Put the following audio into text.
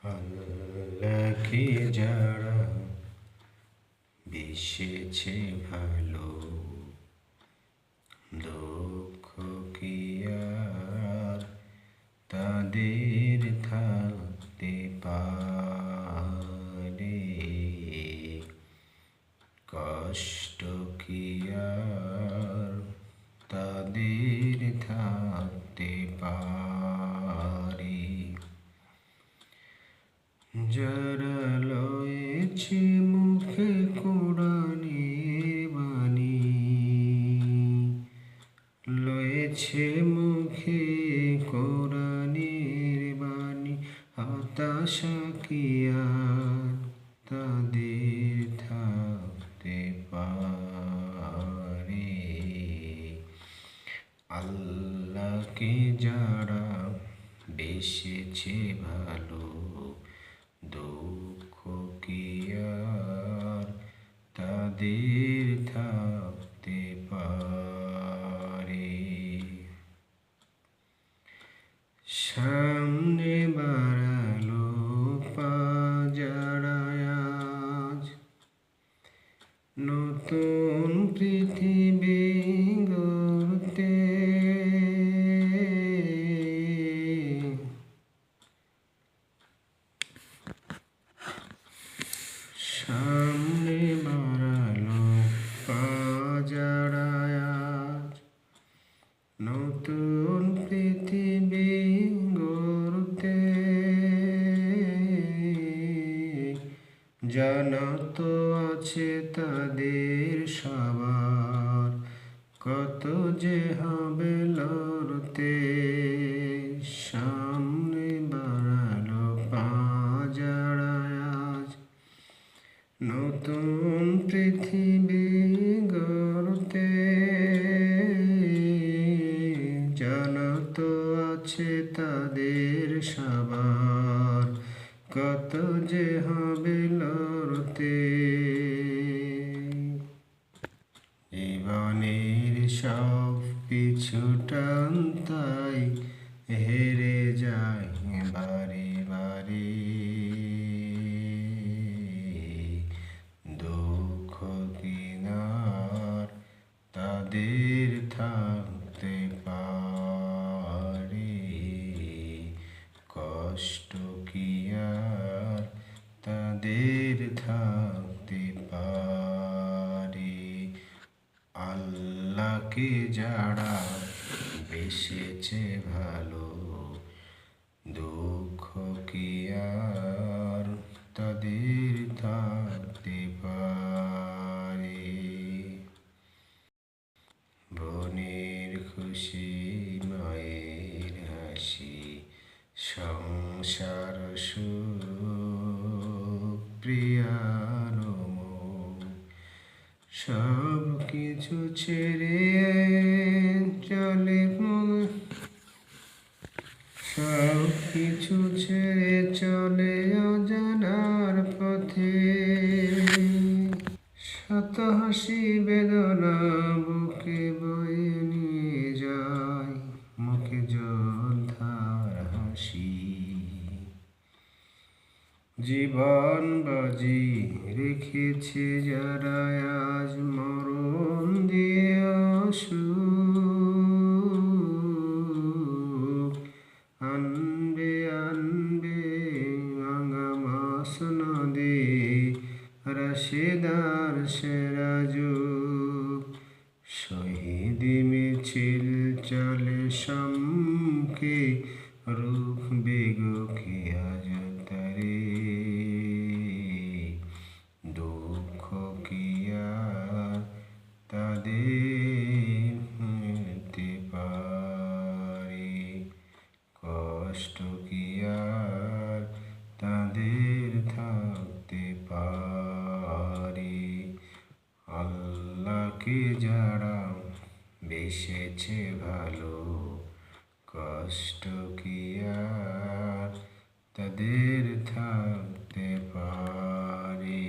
আল্লাহকে যারা বেসেছে ভালো, দুঃখ কি আর তাদের থাকতে পারে? কষ্ট কি আর তাদের থাকতে পারে? যারা লয়েছে মুখে কোরআনের বাণী, লয়েছে মুখে কোরআনের বাণী, হতাশা কি আর তাদের থাকতে পারে? আল্লাহকে যারা বেসেছে ভালো, দুঃখ কি আর তাদের থাকতে পারে? সামনে বাড়ালো পা যারা আজ, নতুন পৃথিবী গড়তে, সামনে বাড়ালো পা যারা আজ, নতুন পৃথিবী গড়তে, জানা তো আছে তাদের সবার কত যে হবে লড়তে। সামনে বাড়ালো পা যারা আজ, নতুন পৃথিবী গড়তে, জানা তো আছে তাদের সবার কত যে হবে লড়তে। জীবনের সব পিছু টান তাই হেরে যায় বারে বারে, দুঃখ কিনার তাদের থাকতে পারে? কষ্ট কি আর তাদের থাকতে পারে? আল্লাহকে যারা বেসেছে ভালো, দুঃখ কি আর তাদের থাকতে পারে? বোনের খুশি মায়ের হাসি, সংসার সুখ প্রিয়ার মন, সব কিছু ছেড়ে চলে, সব কিছু ছেড়ে চলে অজানার পথে, শত হাসি বেদনা বুকে বয়ে নিয়ে যায়, মুখে যোদ্ধার হাসি। জীবন বাজি রেখেছে যারা আজ, মরণ দিয়ে অসুখ আনবে আনবে ভাঙা মাস নদী, রাশেদার সেরা যুগ। শহীদ মিছিল চলে সম্মুখে, রূপ বেগকে আজ তারে, দুঃখ কি আর তাদের হতে পারে? কষ্ট কি আর তাদের থাকতে পারে? আল্লাহকে যারা বেসেছে ভালো, কষ্ট কি আর তাদের থাকতে পারে?